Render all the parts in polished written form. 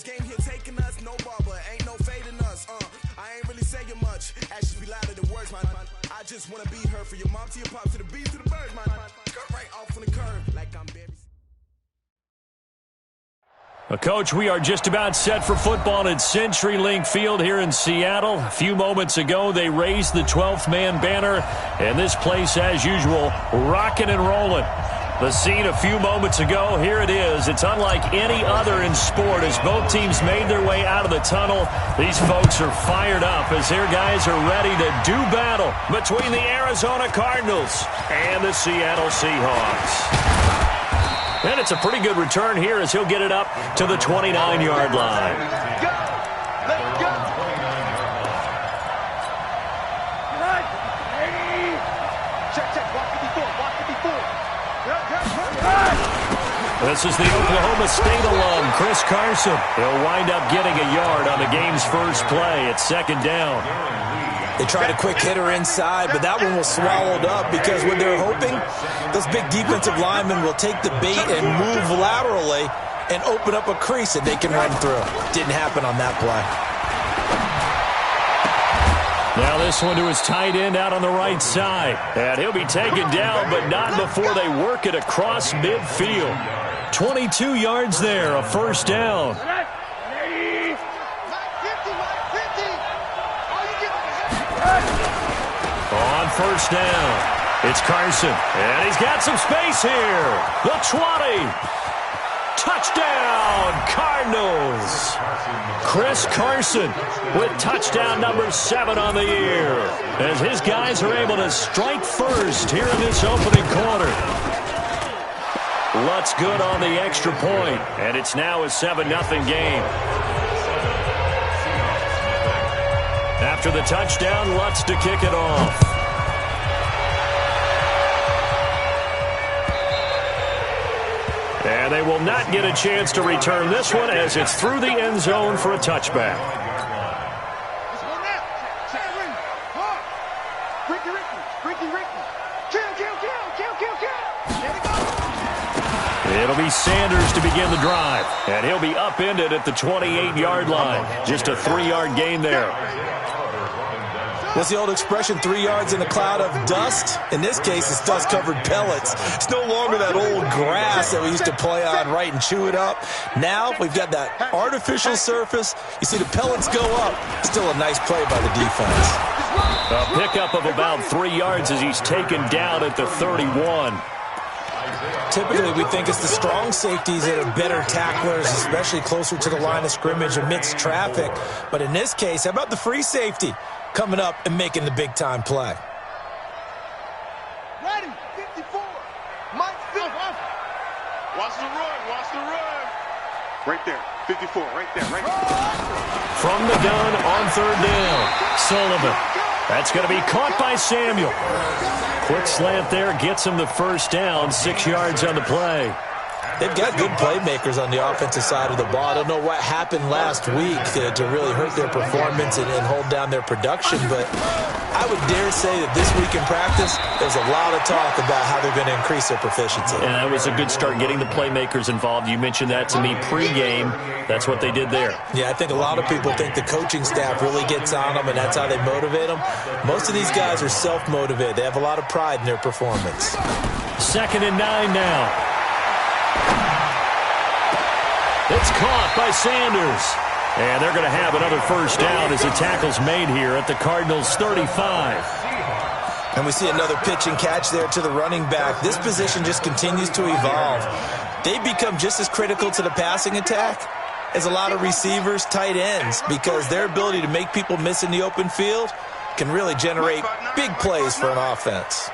this game here taking us, no barber, ain't no fading us. I ain't really saying much. Actions be louder than words, man. I just wanna be heard for your mom to your pop to the beat to the birds, man. Cut right off on the curve like I'm Barry. Coach, we are just about set for football at CenturyLink Field here in Seattle. A few moments ago, they raised the 12th man banner, and this place, as usual, rocking and rolling. The scene a few moments ago, here it is. It's unlike any other in sport as both teams made their way out of the tunnel. These folks are fired up as their guys are ready to do battle between the Arizona Cardinals and the Seattle Seahawks. And it's a pretty good return here as he'll get it up to the 29-yard line. Let's go! Let's go! Check. Walk it before. This is the Oklahoma State alum, Chris Carson. He'll wind up getting a yard on the game's first play. It's second down. They tried a quick hitter inside, but that one was swallowed up because what they're hoping, those big defensive linemen will take the bait and move laterally and open up a crease that they can run through. Didn't happen on that play. Now this one to his tight end out on the right side. And he'll be taken down, but not before they work it across midfield. 22 yards there, a first down. On first down, it's Carson, and he's got some space here. The 20. Touchdown, Cardinals. Chris Carson with touchdown number 7 on the year as his guys are able to strike first here in this opening quarter. Lutz good on the extra point, and it's now a 7-0 game. After the touchdown, Lutz to kick it off. And they will not get a chance to return this one as it's through the end zone for a touchback. It'll be Sanders to begin the drive, and he'll be upended at the 28-yard line. Just a 3-yard gain there. What's the old expression, 3 yards in a cloud of dust? In this case, it's dust-covered pellets. It's no longer that old grass that we used to play on, right, and chew it up. Now we've got that artificial surface. You see the pellets go up. Still a nice play by the defense. A pickup of about 3 yards as he's taken down at the 31. Typically, we think it's the strong safeties that are better tacklers, especially closer to the line of scrimmage amidst traffic. But in this case, how about the free safety coming up and making the big-time play? Ready, 54. Mike, 50. Watch the run. Right there, 54, right there. From the gun on third down, Sullivan. That's going to be caught by Samuel. Quick slant there, gets him the first down, 6 yards on the play. They've got good playmakers on the offensive side of the ball. I don't know what happened last week to really hurt their performance and hold down their production, but I would dare say that this week in practice, there's a lot of talk about how they're going to increase their proficiency. And that was a good start getting the playmakers involved. You mentioned that to me pregame. That's what they did there. Yeah, I think a lot of people think the coaching staff really gets on them, and that's how they motivate them. Most of these guys are self-motivated. They have a lot of pride in their performance. 2nd and 9 now. It's caught by Sanders. And they're going to have another first down as the tackle's made here at the Cardinals' 35. And we see another pitch and catch there to the running back. This position just continues to evolve. They become just as critical to the passing attack as a lot of receivers, tight ends, because their ability to make people miss in the open field can really generate big plays for an offense.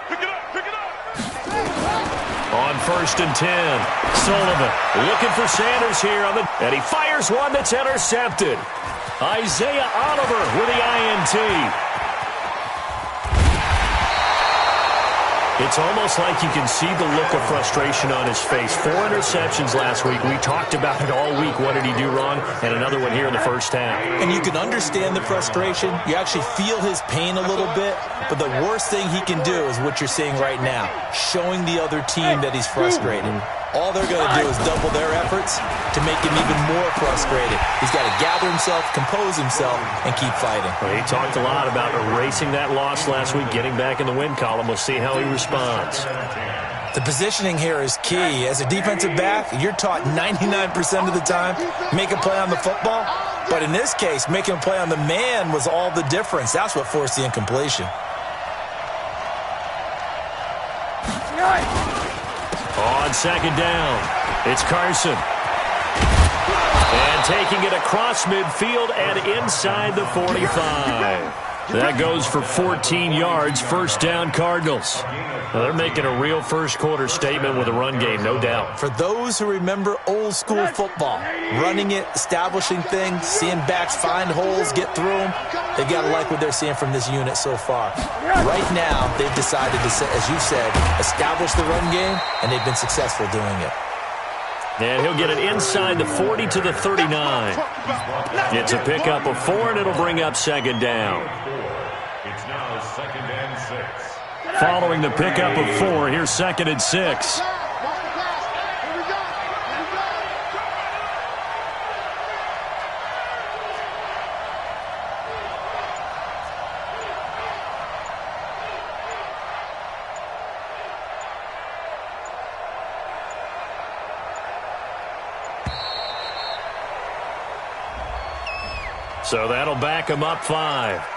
On 1st and 10, Sullivan looking for Sanders here, and he fires one that's intercepted. Isaiah Oliver with the INT. It's almost like you can see the look of frustration on his face. 4 interceptions last week. We talked about it all week. What did he do wrong? And another one here in the first half. And you can understand the frustration. You actually feel his pain a little bit. But the worst thing he can do is what you're seeing right now, showing the other team that he's frustrated. all they're going to do is double their efforts to make him even more frustrated. He's got to gather himself, compose himself, and keep fighting. Well, he talked a lot about erasing that loss last week, getting back in the win column. We'll see how he responds. The positioning here is key. As a defensive back, you're taught 99% of the time, make a play on the football. But in this case, making a play on the man was all the difference. That's what forced the incompletion. On second down, it's Carson. And taking it across midfield and inside the 45. That goes for 14 yards, first down Cardinals. Now they're making a real first quarter statement with a run game, no doubt. For those who remember old school football, running it, establishing things, seeing backs find holes, get through them, they've got to like what they're seeing from this unit so far. Right now, they've decided to, as you said, establish the run game, and they've been successful doing it. And he'll get it inside the 40 to the 39. It's a pickup of 4, and it'll bring up second down. It's now second and 6. Following the pickup of 4, here's second and 6. So that'll back him up 5.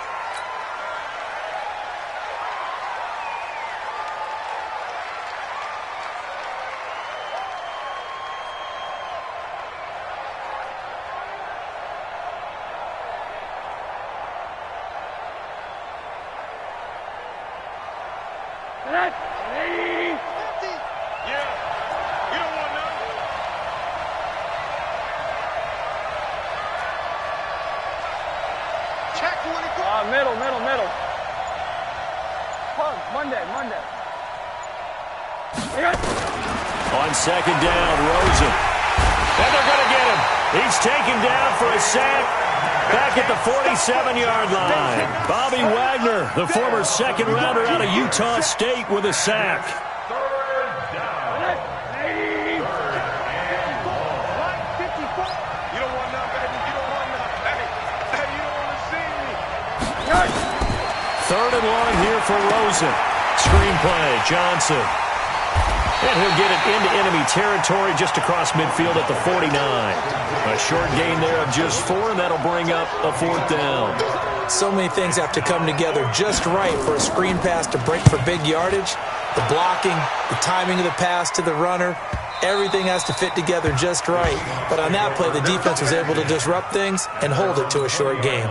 Middle. Monday. On second down, Rosen. And they're going to get him. He's taken down for a sack back at the 47-yard line. Bobby Wagner, the former second-rounder out of Utah State, with a sack. Third and long here for Rosen. Screen play, Johnson. And he'll get it into enemy territory just across midfield at the 49. A short gain there of just 4, and that'll bring up a 4th down. So many things have to come together just right for a screen pass to break for big yardage. The blocking, the timing of the pass to the runner, everything has to fit together just right. But on that play, the defense was able to disrupt things and hold it to a short game.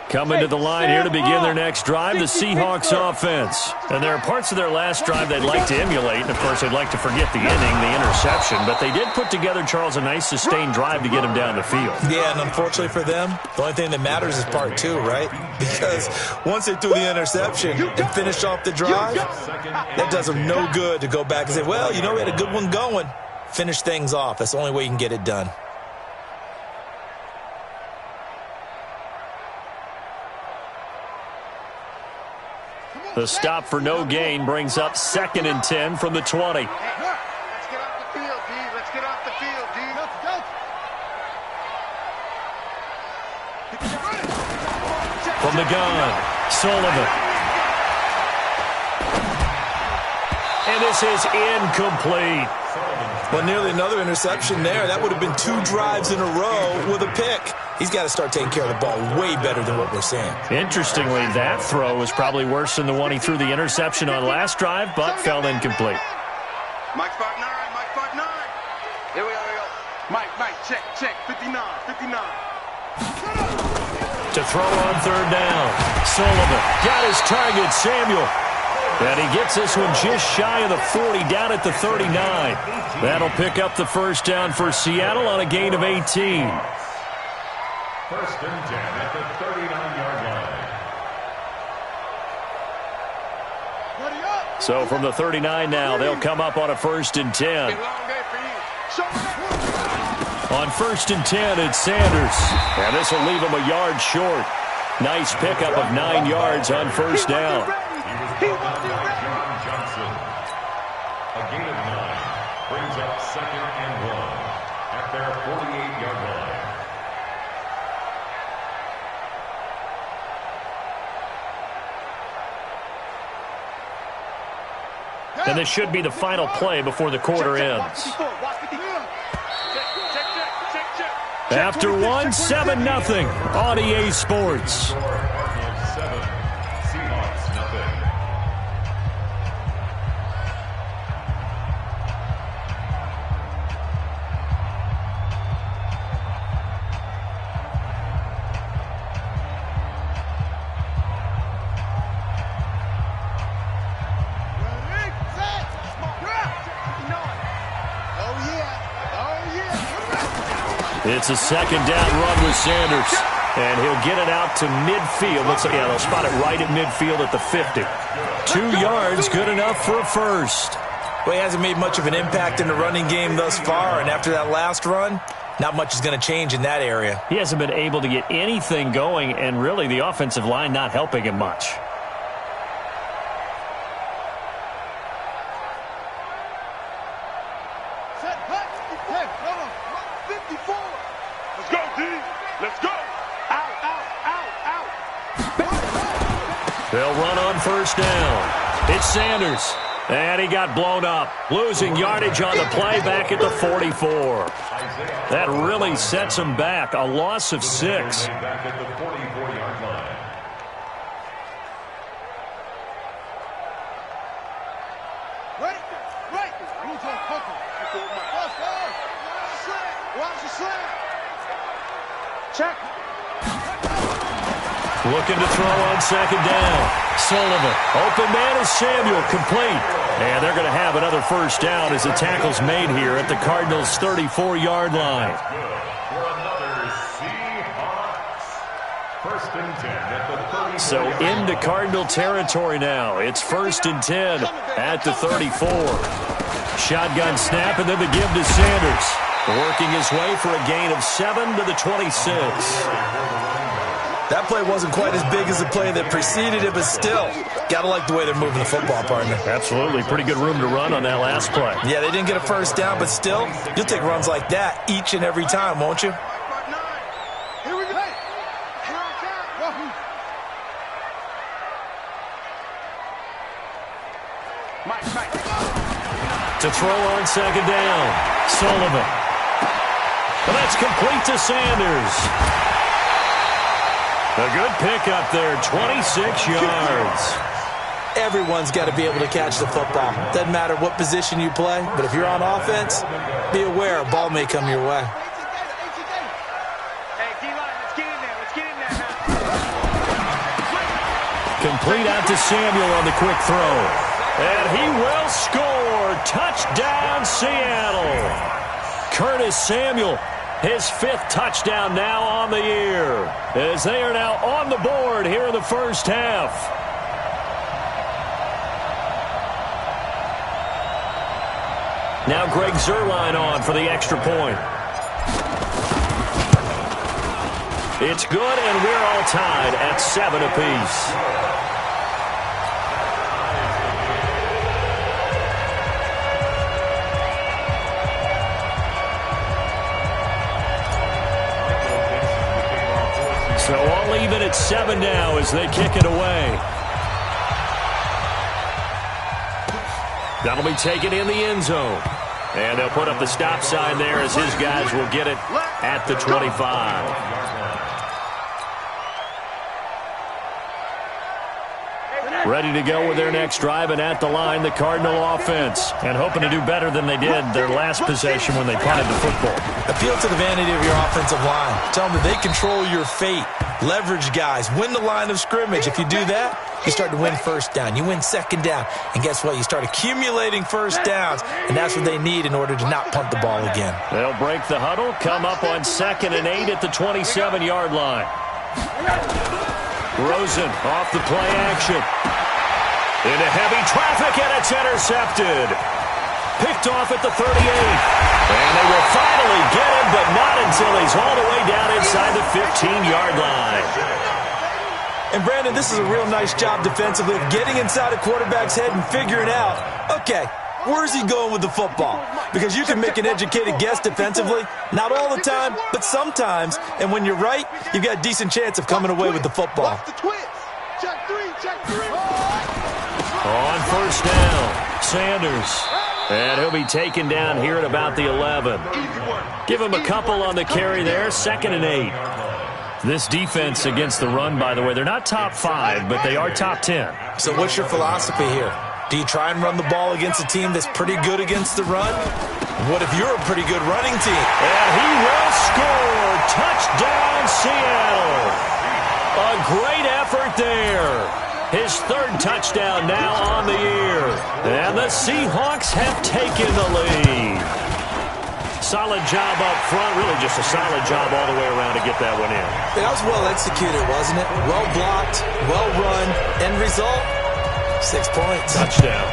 Coming to the line here to begin their next drive, the Seahawks offense. And there are parts of their last drive they'd like to emulate, and of course they'd like to forget the inning, the interception. But they did put together, Charles, a nice sustained drive to get him down the field. Yeah, and unfortunately for them, the only thing that matters is part 2, right? Because once they threw the interception and finished off the drive, that does them no good to go back and say, well, you know, we had a good one going. Finish things off. That's the only way you can get it done. The stop for no gain brings up 2nd and 10 from the 20. Let's get off the field, D. Let's get off the field, D. From the gun, Sullivan. And this is incomplete. Well, nearly another interception there. That would have been 2 drives in a row with a pick. He's got to start taking care of the ball way better than what we're seeing. Interestingly, that throw was probably worse than the one he threw the interception on last drive, but fell incomplete. Mike 5'9", Mike 5'9". Here we go. Mike, check, 59. To throw on third down. Sullivan got his target, Samuel. And he gets this one just shy of the 40, down at the 39. That'll pick up the first down for Seattle on a gain of 18. First and 10 at the 39-yard line. So from the 39 now, they'll come up on a first and 10. On first and 10, it's Sanders. And this will leave him a yard short. Nice pickup of 9 yards on first down. He was brought down by John Johnson. A gain of 9 brings up second and 1 at their 48-yard line. And this should be the final play before the quarter ends. After one, 7-0 on EA Sports. Cardinals 7, Seahawks nothing. It's a second down run with Sanders. And he'll get it out to midfield. Looks like, yeah, they'll spot it right at midfield at the 50. 2 yards, good enough for a first. Well, he hasn't made much of an impact in the running game thus far, and after that last run, not much is going to change in that area. He hasn't been able to get anything going, and really the offensive line not helping him much. They'll run on first down. It's Sanders. And he got blown up. Losing yardage on the play back at the 44. That really sets him back. A loss of 6. Back at the 44-yard line. Check. Looking to throw on second down. Sullivan. Open man is Samuel. Complete. And they're going to have another first down as the tackle's made here at the Cardinals' 34-yard line. For another Seahawks. First and 10 at the 34. So into Cardinal territory now. It's first and 10 at the 34. Shotgun snap and then the give to Sanders. Working his way for a gain of 7 to the 26. That play wasn't quite as big as the play that preceded it, but still, got to like the way they're moving the football, partner. Absolutely. Pretty good room to run on that last play. Yeah, they didn't get a first down, but still, you'll take runs like that each and every time, won't you? To throw on second down, Sullivan. Well, that's complete to Sanders. A good pickup there, 26 yards. Everyone's got to be able to catch the football. Doesn't matter what position you play, but if you're on offense, be aware a ball may come your way. Complete out to Samuel on the quick throw. And he will score. Touchdown, Seattle. Curtis Samuel, his 5th touchdown now on the year, as they are now on the board here in the first half. Now Greg Zuerlein on for the extra point. It's good, and we're all tied at 7 apiece. So all even at 7 now as they kick it away. That'll be taken in the end zone. And they'll put up the stop sign there as his guys will get it at the 25. Ready to go with their next drive, and at the line, the Cardinal offense. And hoping to do better than they did their last possession when they punted the football. Appeal to the vanity of your offensive line. Tell them that they control your fate. Leverage guys. Win the line of scrimmage. If you do that, you start to win first down. You win second down. And guess what? You start accumulating first downs. And that's what they need in order to not punt the ball again. They'll break the huddle, come up on 2nd and 8 at the 27-yard line. Rosen off the play action. Into heavy traffic, and it's intercepted. Picked off at the 38. And they will finally get him, but not until he's all the way down inside the 15-yard line. And, Brandon, this is a real nice job defensively of getting inside a quarterback's head and figuring out, okay, where's he going with the football? Because you can make an educated guess defensively. Not all the time, but sometimes. And when you're right, you've got a decent chance of coming away with the football. On first down, Sanders. And he'll be taken down here at about the 11. Give him a couple on the carry there, 2nd and 8. This defense against the run, by the way, they're not top 5, but they are top 10. So what's your philosophy here? Do you try and run the ball against a team that's pretty good against the run? What if you're a pretty good running team? And he will score. Touchdown, Seattle. A great effort there. His 3rd touchdown now on the year. And the Seahawks have taken the lead. Solid job up front. Really just a solid job all the way around to get that one in. That was well executed, wasn't it? Well blocked, well run. End result, 6 points. Touchdown.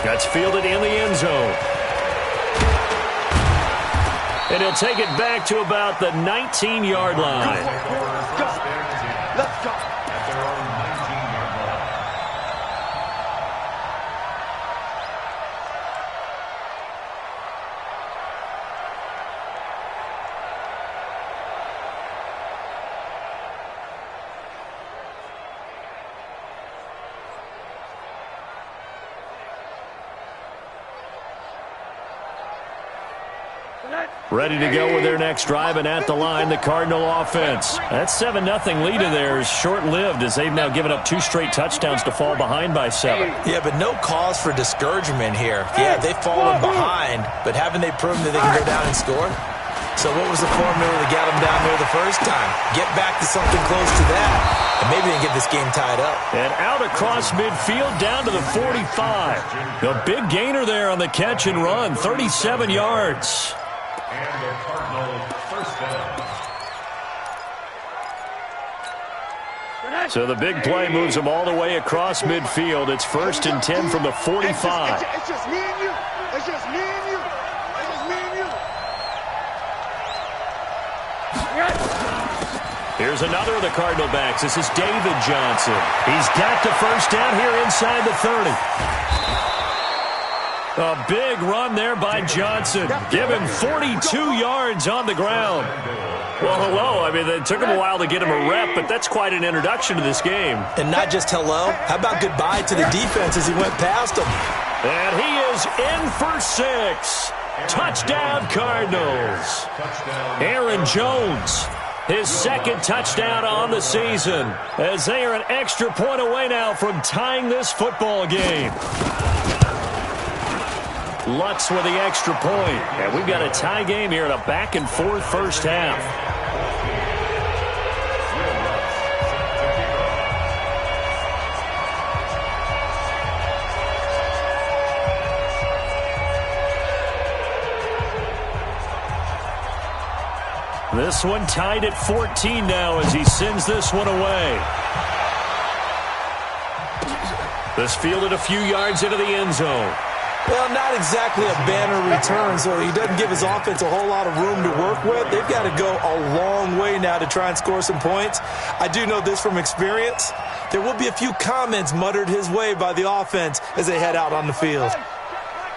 That's fielded in the end zone. And he'll take it back to about the 19-yard line. Let's go. Ready to go with their next drive, and at the line, the Cardinal offense. That 7-0 lead of theirs short-lived as they've now given up 2 straight touchdowns to fall behind by 7. Yeah, but no cause for discouragement here. Yeah, they've fallen behind, but haven't they proven that they can go down and score? So what was the formula that got them down there the first time? Get back to something close to that, and maybe they can get this game tied up. And out across midfield down to the 45. The big gainer there on the catch and run, 37 yards. And the Cardinals first down. So the big play moves them all the way across midfield. It's 1st and 10 from the 45. It's just me and you. It's just me and you. It's just me and you. Here's another of the Cardinal backs. This is David Johnson. He's got the first down here inside the 30. A big run there by Johnson. Give him 42 yards on the ground. Well, hello. I mean, it took him a while to get him a rep, but that's quite an introduction to this game. And not just hello. How about goodbye to the defense as he went past him? And he is in for 6. Touchdown, Cardinals. Aaron Jones, his 2nd touchdown on the season, as they are an extra point away now from tying this football game. Lutz with the extra point. And we've got a tie game here in a back-and-forth first half. This one tied at 14 now as he sends this one away. This fielded a few yards into the end zone. Well, not exactly a banner return, so he doesn't give his offense a whole lot of room to work with. They've got to go a long way now to try and score some points. I do know this from experience. There will be a few comments muttered his way by the offense as they head out on the field.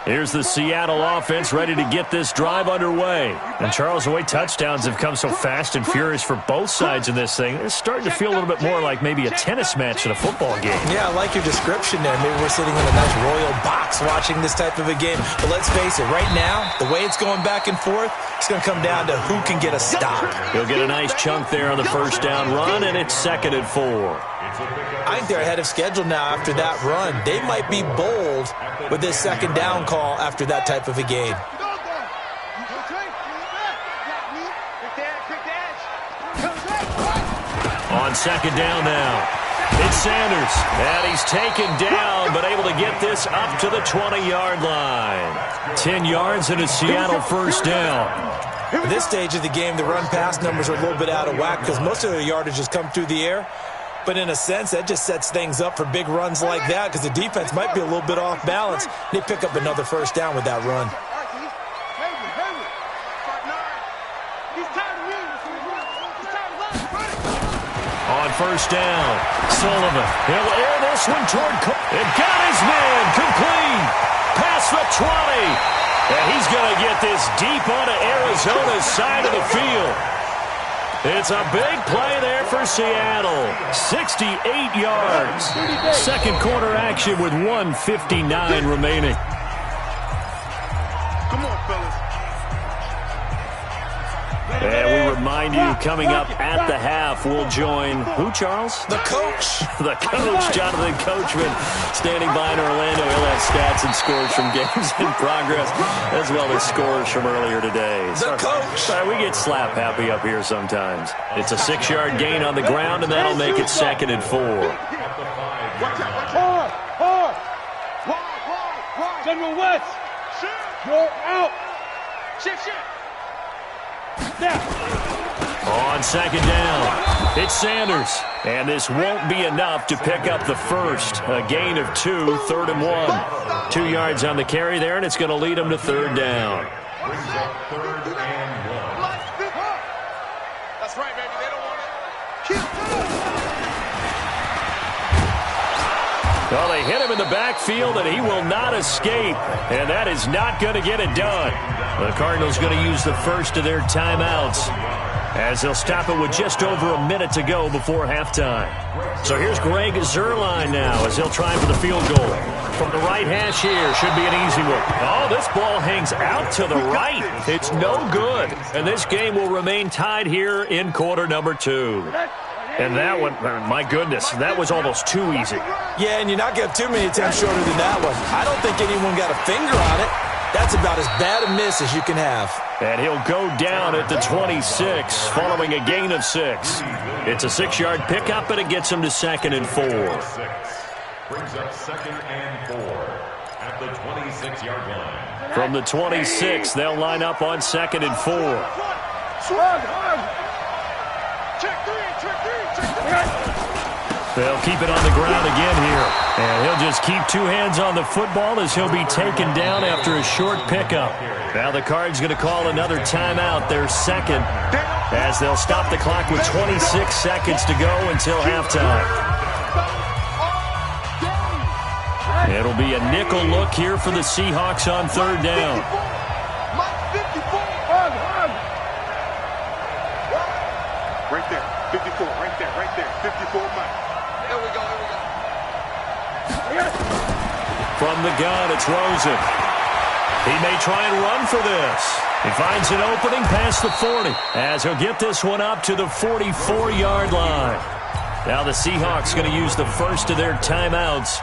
Here's the Seattle offense ready to get this drive underway. And Charles, the way touchdowns have come so fast and furious for both sides in this thing, it's starting to feel a little bit more like maybe a tennis match in a football game. Yeah, I like your description there. Maybe we're sitting in a nice royal box watching this type of a game. But let's face it, right now, the way it's going back and forth, it's going to come down to who can get a stop. He'll get a nice chunk there on the first down run, and it's 2nd and 4. I think they're ahead of schedule now after that run. They might be bold with this 2nd down call after that type of a game. On 2nd down now, it's Sanders. And he's taken down, but able to get this up to the 20-yard line. 10 yards and a Seattle first down. At this stage of the game, the run-pass numbers are a little bit out of whack because most of their yardage has come through the air. But in a sense, that just sets things up for big runs like that because the defense might be a little bit off balance. They pick up another first down with that run. On first down, Sullivan. He'll air this one toward and got his man complete. Past the 20. And he's going to get this deep onto Arizona's side of the field. It's a big play there for Seattle. 68 yards. Second quarter action with 1:59 remaining. Come on, fellas. And we remind you, coming up at the half, we'll join who, Charles? The coach. The coach, Jonathan Coachman, standing by in Orlando. He'll have stats and scores from games in progress, as well as scores from earlier today. The coach. Sorry, we get slap happy up here sometimes. It's a 6-yard gain on the ground, and that'll make it 2nd and 4. General West, you're out. Shift. On 2nd down, it's Sanders. And this won't be enough to pick up the first. A gain of 2, 3rd and 1. 2 yards on the carry there, and it's going to lead them to 3rd down. Brings up 3rd and 1. That's right, baby. They don't want it. Well, they hit him in the backfield, and he will not escape. And that is not going to get it done. The Cardinals going to use the first of their timeouts, as they'll stop it with just over a minute to go before halftime. So here's Greg Zuerlein now as he'll try for the field goal. From the right hash here, should be an easy one. Oh, this ball hangs out to the right. It's no good. And this game will remain tied here in quarter number 2. And that one, my goodness, that was almost too easy. Yeah, and you're not going to have too many attempts shorter than that one. I don't think anyone got a finger on it. That's about as bad a miss as you can have. And he'll go down at the 26, following a gain of 6. It's a 6-yard pickup, and it gets him to 2nd and 4. Brings up 2nd and 4 at the 26-yard line. From the 26, they'll line up on 2nd and 4. They'll keep it on the ground again here. And he'll just keep 2 hands on the football as he'll be taken down after a short pickup. Now the Cards going to call another timeout, their second, as they'll stop the clock with 26 seconds to go until halftime. It'll be a nickel look here for the Seahawks on 3rd down. Right there. 54. Right there. 54 Mike. Here we go. From the gun, it's Rosen. He may try and run for this. He finds an opening past the 40, as he'll get this one up to the 44-yard line. Now the Seahawks going to use the first of their timeouts,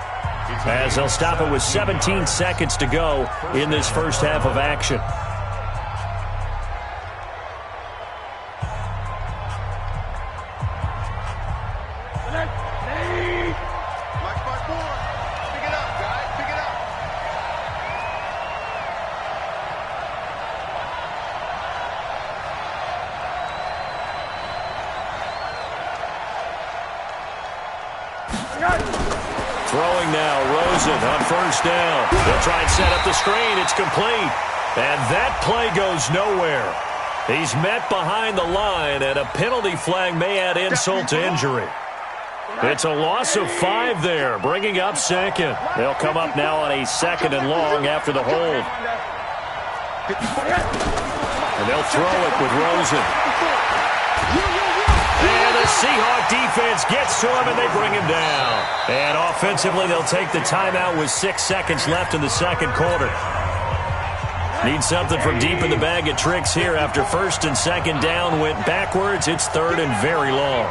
as they'll stop it with 17 seconds to go in this first half of action. Throwing now, Rosen on first down. They'll try and set up the screen. It's complete. And that play goes nowhere. He's met behind the line, and a penalty flag may add insult to injury. It's a loss of 5 there, bringing up second. They'll come up now on a 2nd and long after the hold. And they'll throw it with Rosen. And the Seahawk defense gets to him, and they bring him down. And offensively, they'll take the timeout with 6 seconds left in the second quarter. Need something from deep in the bag of tricks here after 1st and 2nd down went backwards. It's 3rd and very long.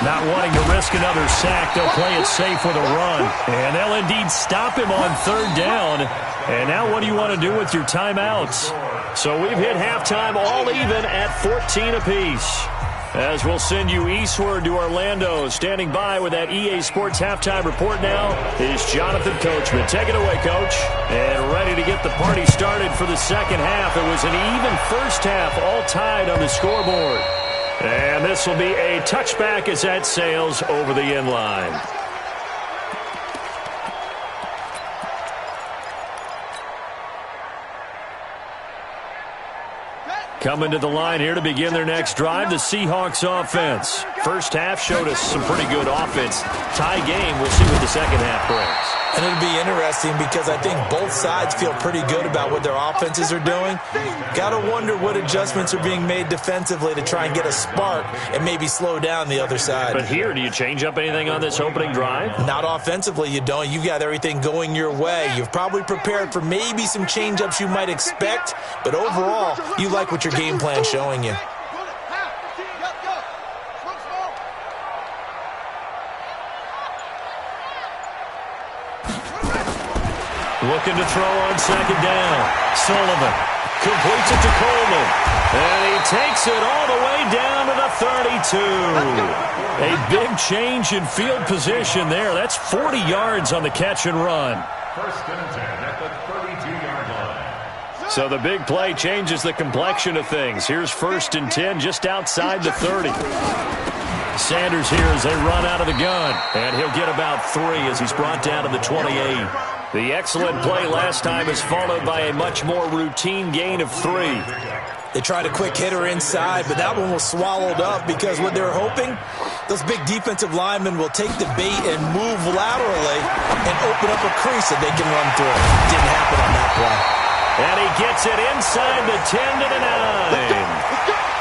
Not wanting to risk another sack, they'll play it safe with a run. And they'll indeed stop him on 3rd down. And now what do you want to do with your timeouts? So we've hit halftime all even at 14 apiece. As we'll send you eastward to Orlando. Standing by with that EA Sports halftime report now is Jonathan Coachman. Take it away, Coach. And ready to get the party started for the second half. It was an even first half, all tied on the scoreboard. And this will be a touchback as that sails over the end line. Coming to the line here to begin their next drive, the Seahawks offense. First half showed us some pretty good offense. Tie game, we'll see what the second half brings. And it'll be interesting because I think both sides feel pretty good about what their offenses are doing. Got to wonder what adjustments are being made defensively to try and get a spark and maybe slow down the other side. But here, do you change up anything on this opening drive? Not offensively, you don't. You've got everything going your way. You've probably prepared for maybe some change-ups you might expect, but overall, you like what your game plan's showing you. Looking to throw on 2nd down. Sullivan completes it to Coleman. And he takes it all the way down to the 32. A big change in field position there. That's 40 yards on the catch and run. 1st and 10 at the 32-yard line. So the big play changes the complexion of things. Here's 1st and 10 just outside the 30. Sanders here as they run out of the gun. And he'll get about 3 as he's brought down to the 28. The excellent play last time is followed by a much more routine gain of 3. They tried a quick hitter inside, but that one was swallowed up because what they're hoping, those big defensive linemen will take the bait and move laterally and open up a crease that they can run through. Didn't happen on that play. And he gets it inside the 10 to the 9.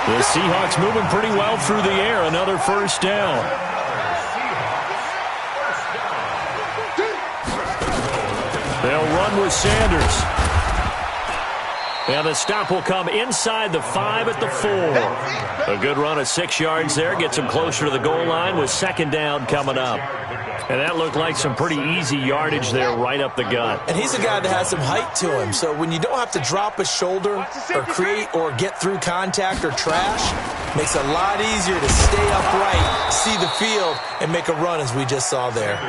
The Seahawks moving pretty well through the air. Another 1st down. They'll run with Sanders. And the stop will come inside the 5 at the 4. A good run of 6 yards there. Gets him closer to the goal line with 2nd down coming up. And that looked like some pretty easy yardage there right up the gut. And he's a guy that has some height to him. So when you don't have to drop a shoulder or create or get through contact or trash, makes it a lot easier to stay upright, see the field, and make a run as we just saw there.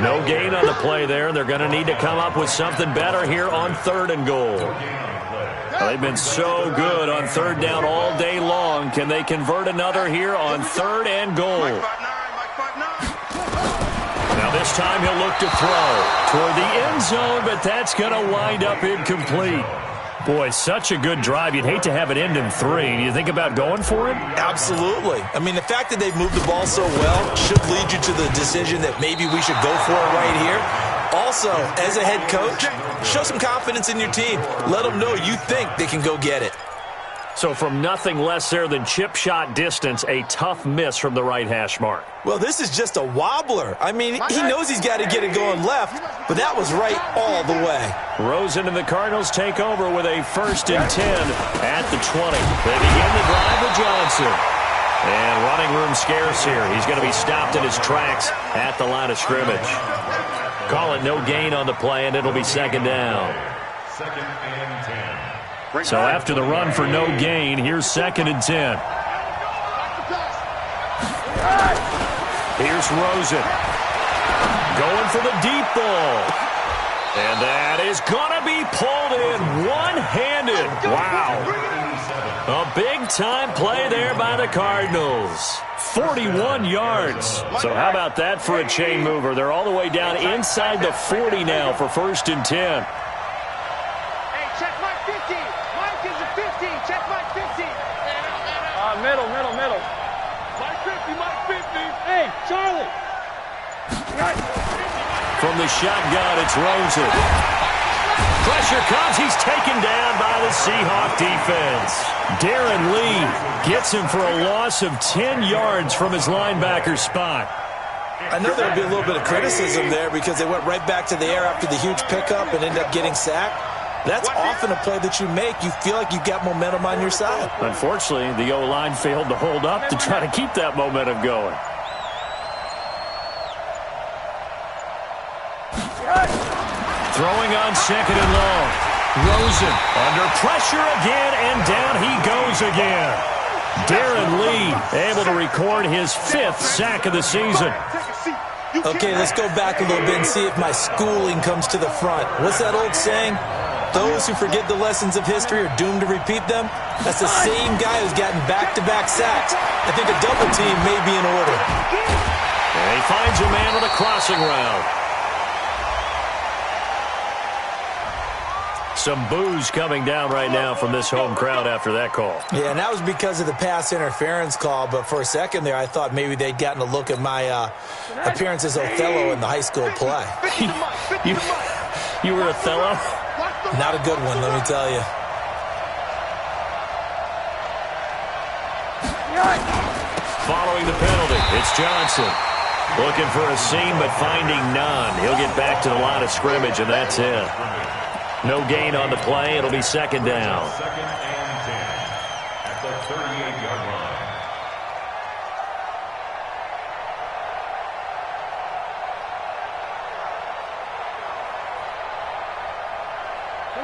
No gain on the play there. They're going to need to come up with something better here on 3rd and goal. Well, they've been so good on 3rd down all day long. Can they convert another here on 3rd and goal? Now this time he'll look to throw toward the end zone, but that's going to wind up incomplete. Boy, such a good drive. You'd hate to have it end in 3. Do you think about going for it? Absolutely. I mean, the fact that they've moved the ball so well should lead you to the decision that maybe we should go for it right here. Also, as a head coach, show some confidence in your team. Let them know you think they can go get it. So from nothing less there than chip shot distance, a tough miss from the right hash mark. Well, this is just a wobbler. I mean, he knows he's got to get it going left, but that was right all the way. Rosen and the Cardinals take over with a 1st and 10 at the 20. They begin the drive with Johnson. And running room scarce here. He's going to be stopped in his tracks at the line of scrimmage. Call it no gain on the play, and it'll be 2nd down. 2nd and 10. So after the run for no gain, here's 2nd and 10. Here's Rosen. Going for the deep ball. And that is going to be pulled in one-handed. Wow. A big-time play there by the Cardinals. 41 yards. So how about that for a chain mover? They're all the way down inside the 40 now for 1st and 10. Check my 15. Mike is a 15. Check my 15. Charlie. From the shotgun, it's Rosen. Pressure comes. He's taken down by the Seahawk defense. Darren Lee gets him for a loss of 10 yards from his linebacker spot. I know there would be a little bit of criticism there because they went right back to the air after the huge pickup and ended up getting sacked. That's often a play that you make. You feel like you've got momentum on your side. Unfortunately, the O-line failed to hold up to try to keep that momentum going. Throwing on second and long. Rosen under pressure again, and down he goes again. Darren Lee able to record his 5th sack of the season. Okay, let's go back a little bit and see if my schooling comes to the front. What's that old saying? Those who forget the lessons of history are doomed to repeat them. That's the same guy who's gotten back-to-back sacks. I think a double team may be in order. And he finds a man on a crossing route. Some boos coming down right now from this home crowd after that call. Yeah, and that was because of the pass interference call, but for a second there I thought maybe they'd gotten a look at my appearance as Othello in the high school play. You were Othello? Not a good one, let me tell you. Following the penalty, it's Johnson. Looking for a seam, but finding none. He'll get back to the line of scrimmage, and that's it. No gain on the play. It'll be second down. Second and 10 at the 38-yard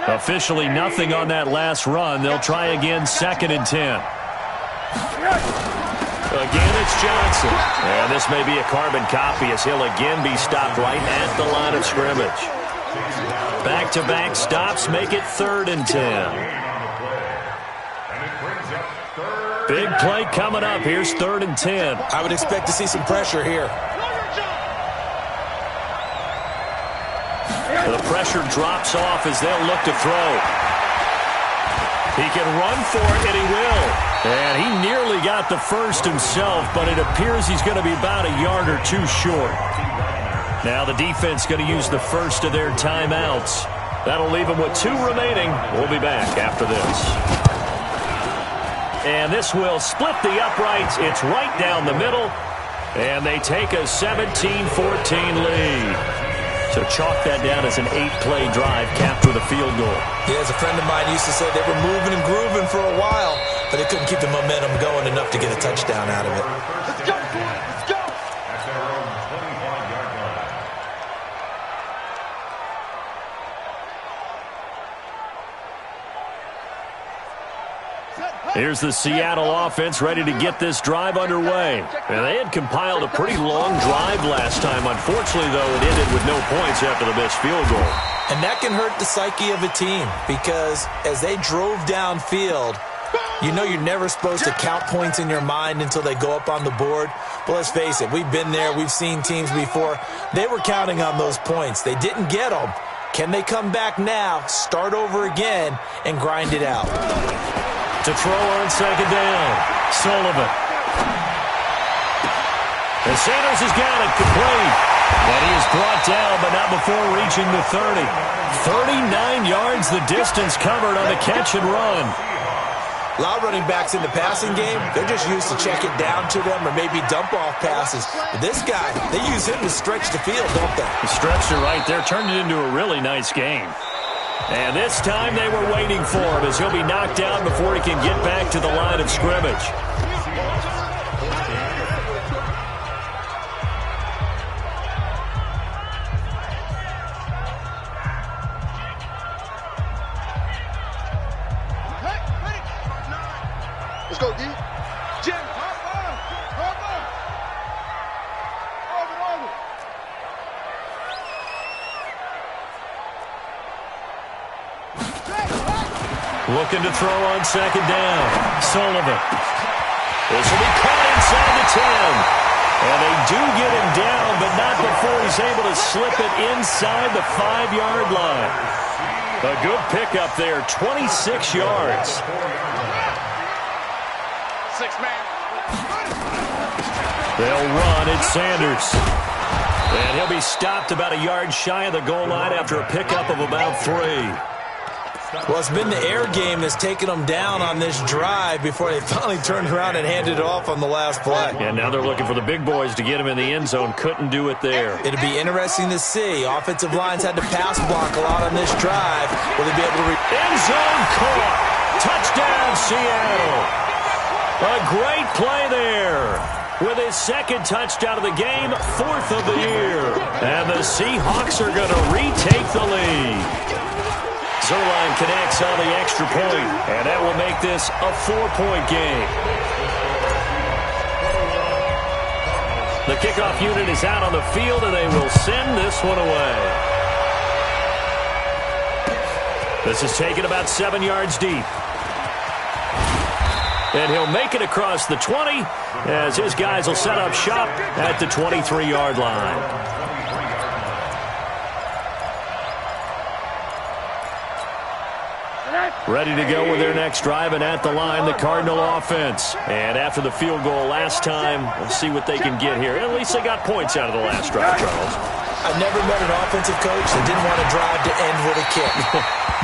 line. Officially nothing on that last run. They'll try again, second and 10. Again, it's Johnson. And this may be a carbon copy as he'll again be stopped right at the line of scrimmage. Back-to-back stops make it 3rd and 10. Big play coming up. Here's 3rd and 10. I would expect to see some pressure here. The pressure drops off as they'll look to throw. He can run for it, and he will. And he nearly got the first himself, but it appears he's going to be about a yard or two short. Now the defense going to use the first of their timeouts. That'll leave them with 2 remaining. We'll be back after this. And this will split the uprights. It's right down the middle. And they take a 17-14 lead. So chalk that down as an 8-play drive, capped with a field goal. Yeah, as a friend of mine used to say, they were moving and grooving for a while, but they couldn't keep the momentum going enough to get a touchdown out of it. Let's go, let's go. At their own 25-yard line. Here's the Seattle offense ready to get this drive underway. And they had compiled a pretty long drive last time. Unfortunately, though, it ended with no points after the missed field goal. And that can hurt the psyche of a team because as they drove downfield, you know you're never supposed to count points in your mind until they go up on the board. But let's face it, we've been there. We've seen teams before. They were counting on those points. They didn't get them. Can they come back now, start over again, and grind it out? To throw on second down, Sullivan. And Sanders has got it complete. But he is brought down, but not before reaching the 30. 39 yards the distance covered on the catch and run. A lot of running backs in the passing game, they're just used to check it down to them or maybe dump-off passes. But this guy, they use him to stretch the field, don't they? He stretched it right there, turned it into a really nice game. And this time they were waiting for him as he'll be knocked down before he can get back to the line of scrimmage. Let's go, D. Jim, hop on. Over. Looking to throw on second down. Sullivan. This will be caught inside the 10. And they do get him down, but not before he's able to slip it inside the 5-yard line. A good pickup there, 26 yards. 6 man. They'll run. It's Sanders. And he'll be stopped about a yard shy of the goal line after a pickup of about 3. Well, it's been the air game that's taken them down on this drive before they finally turned around and handed it off on the last play. And now they're looking for the big boys to get him in the end zone. Couldn't do it there. It'll be interesting to see. Offensive lines had to pass block a lot on this drive. Will they be able to... End zone caught. Touchdown, Seattle. A great play there. With his second touchdown of the game, 4th of the year. And the Seahawks are going to retake the lead. Zerline connects on the extra point, and that will make this a 4-point game. The kickoff unit is out on the field, and they will send this one away. This is taken about 7 yards deep. And he'll make it across the 20 as his guys will set up shop at the 23-yard line. Ready to go with their next drive, and at the line, the Cardinal offense. And after the field goal last time, we'll see what they can get here. At least they got points out of the last drive, Charles. I've never met an offensive coach that didn't want to drive to end with a kick.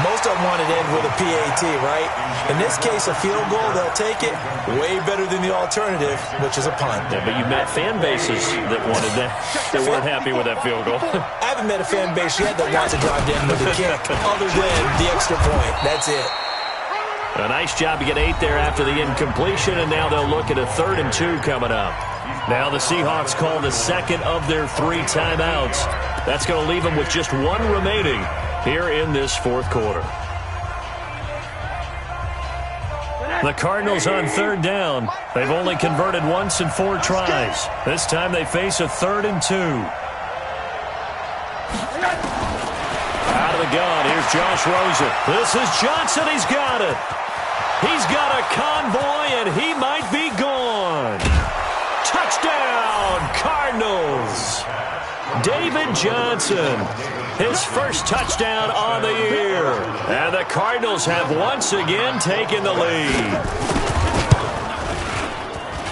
Most of them wanted to end with a PAT, right? In this case, a field goal, they'll take it. Way better than the alternative, which is a punt. Yeah, but you met fan bases that wanted that, that weren't happy with that field goal. I haven't met a fan base yet that wants to drive to end with a kick, other than the extra point. That's it. A nice job to get 8 there after the incompletion, and now they'll look at a 3rd and 2 coming up. Now the Seahawks call the second of their 3 timeouts. That's going to leave them with just 1 remaining here in this 4th quarter. The Cardinals on 3rd down. They've only converted once in 4 tries. This time they face a 3rd and 2. Out of the gun, here's Josh Rosen. This is Johnson, he's got it. He's got a convoy, and he might be gone. Touchdown, Cardinals. David Johnson, his first touchdown on the year. And the Cardinals have once again taken the lead.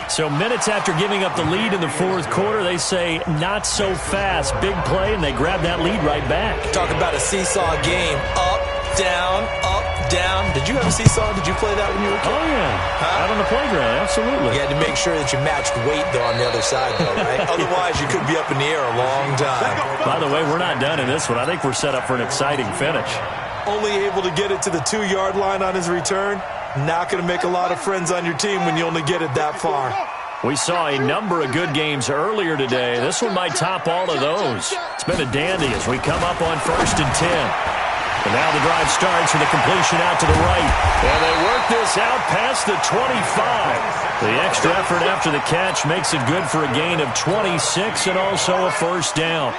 So minutes after giving up the lead in the 4th quarter, they say not so fast. Big play, and they grab that lead right back. Talk about a seesaw game. Up, down, up, down. Did you have a seesaw? Did you play that when you were a kid? Oh, yeah. Out on the playground, absolutely. You had to make sure that you matched weight, though, on the other side, though, right? Otherwise, you could be up in the air a long time. By the way, we're not done in this one. I think we're set up for an exciting finish. Only able to get it to the 2-yard line on his return. Not going to make a lot of friends on your team when you only get it that far. We saw a number of good games earlier today. This one might top all of those. It's been a dandy as we come up on 1st and 10. And now the drive starts with a completion out to the right. And they work this out past the 25. The extra effort after the catch makes it good for a gain of 26 and also a 1st down.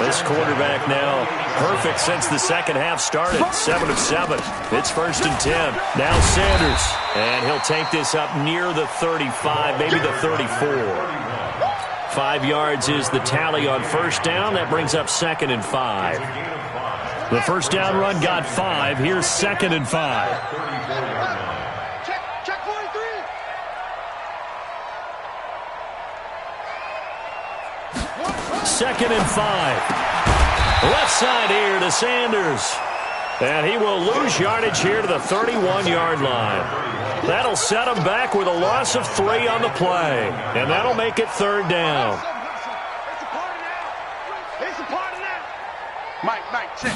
This quarterback now perfect since the second half started. 7 of 7. It's 1st and 10. Now Sanders. And he'll take this up near the 35, maybe the 34. 5 yards is the tally on 1st down. That brings up 2nd and 5. The 1st down run got 5. Here's 2nd and 5. Check 43. 2nd and 5. Left side here to Sanders. And he will lose yardage here to the 31-yard line. That'll set him back with a loss of 3 on the play. And that'll make it 3rd down. Mike, check.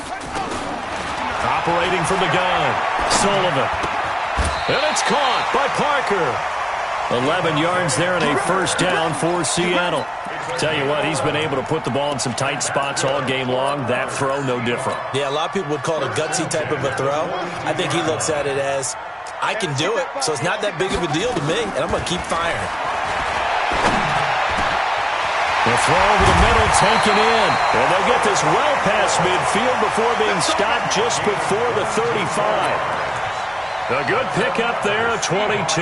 Operating from the gun, Sullivan. And it's caught by Parker. 11 yards there and a 1st down for Seattle. Tell you what, he's been able to put the ball in some tight spots all game long. That throw, no different. Yeah, a lot of people would call it a gutsy type of a throw. I think he looks at it as, I can do it, so it's not that big of a deal to me, and I'm going to keep firing. The throw over the middle taken in. And they'll get this well past midfield before being stopped just before the 35. A good pickup there, 22.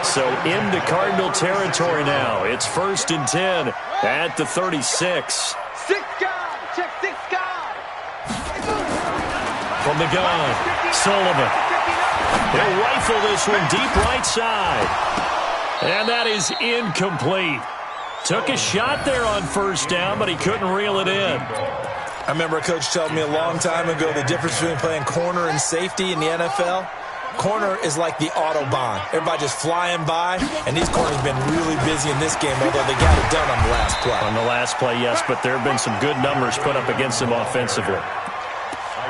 So into Cardinal territory now. It's 1st and 10 at the 36. 6 guys. Check 6 guys. From the gun, Sullivan. He'll rifle this one deep right side. And that is incomplete. Took a shot there on first down, but he couldn't reel it in. I remember a coach telling me a long time ago the difference between playing corner and safety in the NFL. Corner is like the Autobahn. Everybody just flying by, and these corners have been really busy in this game, although they got it done on the last play. On the last play, yes, but there have been some good numbers put up against them offensively.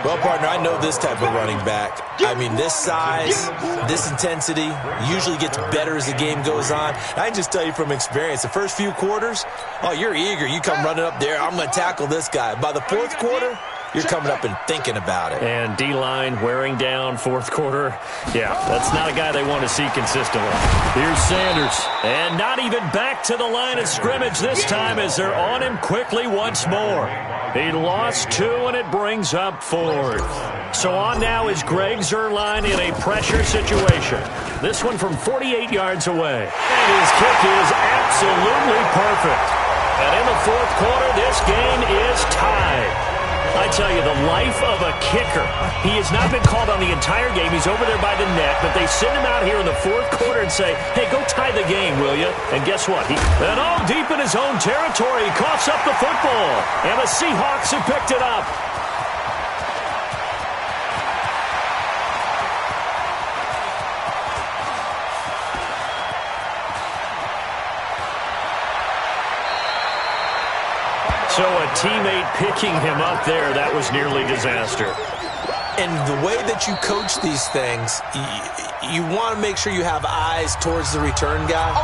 Well, partner, I know this type of running back. I mean, this size, this intensity usually gets better as the game goes on. I can just tell you from experience, the first few quarters, oh, you're eager. You come running up there, I'm going to tackle this guy. By the fourth quarter, you're coming up and thinking about it. And D-line wearing down fourth quarter. Yeah, that's not a guy they want to see consistently. Here's Sanders. And not even back to the line of scrimmage this time as they're on him quickly once more. He lost 2, and it brings up 4th. So on now is Greg Zuerlein in a pressure situation. This one from 48 yards away. And his kick is absolutely perfect. And in the fourth quarter, this game is tied. I tell you, the life of a kicker. He has not been called on the entire game. He's over there by the net, but they send him out here in the fourth quarter and say, hey, go tie the game, will you? And guess what? And all deep in his own territory, he coughs up the football. And the Seahawks have picked it up. So a teammate picking him up there, that was nearly disaster. And the way that you coach these things, you want to make sure you have eyes towards the return guy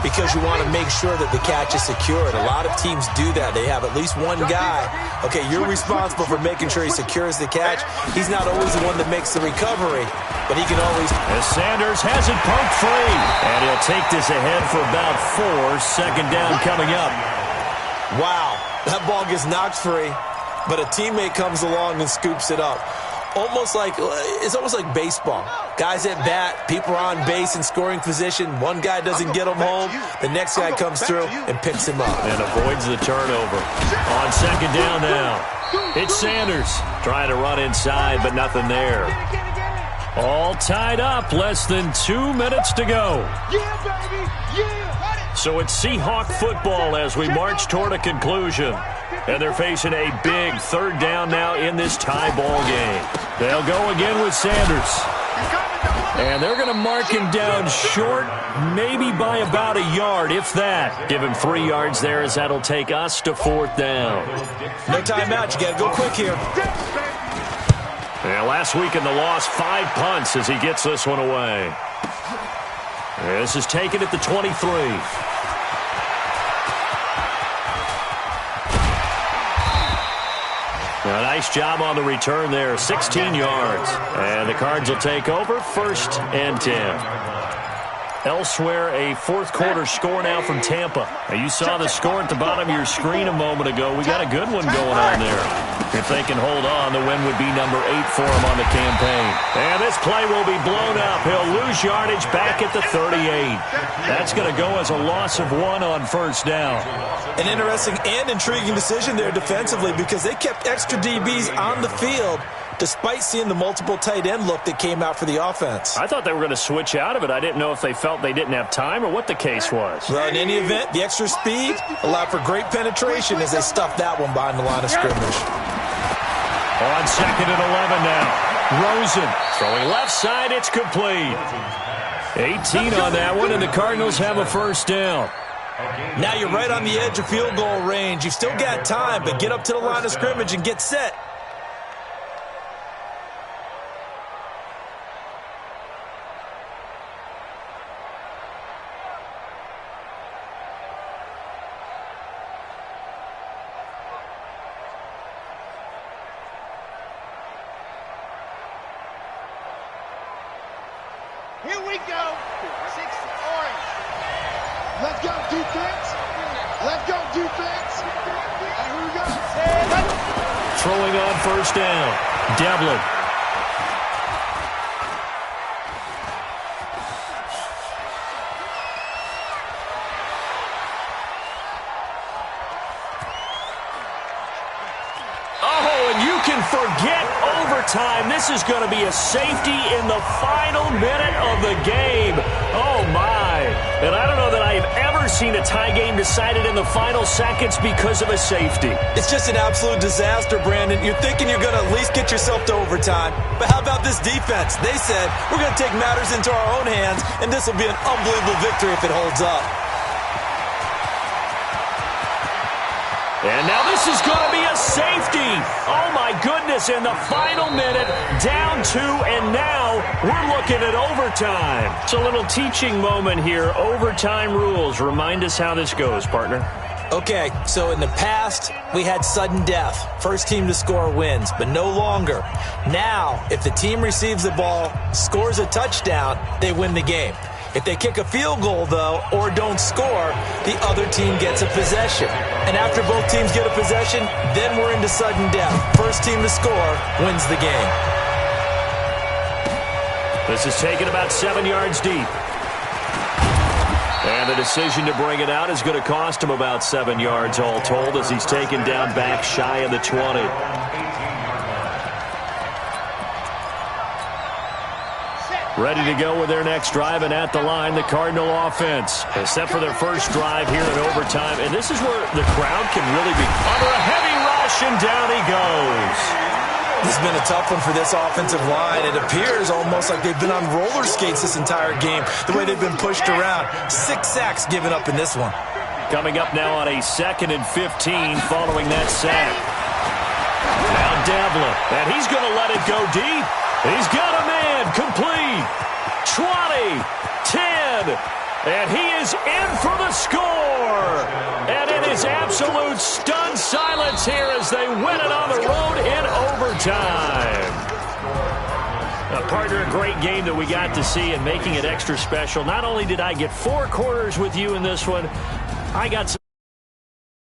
because you want to make sure that the catch is secured. A lot of teams do that. They have at least one guy. Okay, you're responsible for making sure he secures the catch. He's not always the one that makes the recovery, but he can always... As Sanders has it pumped free, and he'll take this ahead for about 4. Second down coming up. Wow. That ball gets knocked free, but a teammate comes along and scoops it up. It's almost like baseball. Guys at bat, people are on base in scoring position. One guy doesn't get him home. The next guy comes through and picks him up. And avoids the turnover. On second down now, it's Sanders trying to run inside, but nothing there. All tied up, less than 2 minutes to go. Yeah, baby, yeah. So it's Seahawk football as we march toward a conclusion. And they're facing a big third down now in this tie ball game. They'll go again with Sanders. And they're going to mark him down short, maybe by about a yard, if that. Give him 3 yards there as that'll take us to 4th down. No timeout. You got to go quick here. Yeah, last week in the loss, 5 punts as he gets this one away. This is taken at the 23. A nice job on the return there, 16 yards. And the Cards will take over, 1st and 10. Elsewhere, a fourth quarter score now from Tampa. Now, you saw the score at the bottom of your screen a moment ago. We got a good one going on there. If they can hold on, the win would be number 8 for them on the campaign. And this play will be blown up. He'll lose yardage back at the 38. That's going to go as a loss of 1 on first down. An interesting and intriguing decision there defensively because they kept extra DBs on the field despite seeing the multiple tight end look that came out for the offense. I thought they were going to switch out of it. I didn't know if they felt they didn't have time or what the case was. Well, in any event, the extra speed allowed for great penetration as they stuffed that one behind the line of scrimmage. On 2nd and 11 now. Rosen throwing left side. It's complete. 18 on that one, and the Cardinals have a first down. Now you're right on the edge of field goal range. You've still got time, but get up to the line of scrimmage and get set. Here we go. 6 orange. Let's go, defense. Let's go, defense. And here we go. Throwing on first down. Devlin. Oh, and you can forget overtime. This is going to be a safety in the final minute of the game. Oh, my. And I don't know that I have ever seen a tie game decided in the final seconds because of a safety. It's just an absolute disaster, Brandon. You're thinking you're going to at least get yourself to overtime. But how about this defense? They said, we're going to take matters into our own hands, and this will be an unbelievable victory if it holds up. And now this is going to be a safety. Oh, my goodness, in the final minute, down 2, and now we're looking at overtime. It's a little teaching moment here. Overtime rules. Remind us how this goes, partner. Okay, so in the past, we had sudden death. First team to score wins, but no longer. Now, if the team receives the ball, scores a touchdown, they win the game. If they kick a field goal, though, or don't score, the other team gets a possession. And after both teams get a possession, then we're into sudden death. First team to score wins the game. This is taken about 7 yards deep. And the decision to bring it out is going to cost him about 7 yards all told as he's taken down back shy of the 20. Ready to go with their next drive, and at the line, the Cardinal offense. Set for their first drive here in overtime, and this is where the crowd can really be under a heavy rush, and down he goes. This has been a tough one for this offensive line. It appears almost like they've been on roller skates this entire game, the way they've been pushed around. 6 sacks given up in this one. Coming up now on a 2nd and 15 following that sack. Now Devlin, and he's going to let it go deep. He's got a man complete. 20, 10, and he is in for the score. And it is absolute stunned silence here as they win it on the road in overtime. Partner, a great game that we got to see, and making it extra special. Not only did I get 4 quarters with you in this one, I got some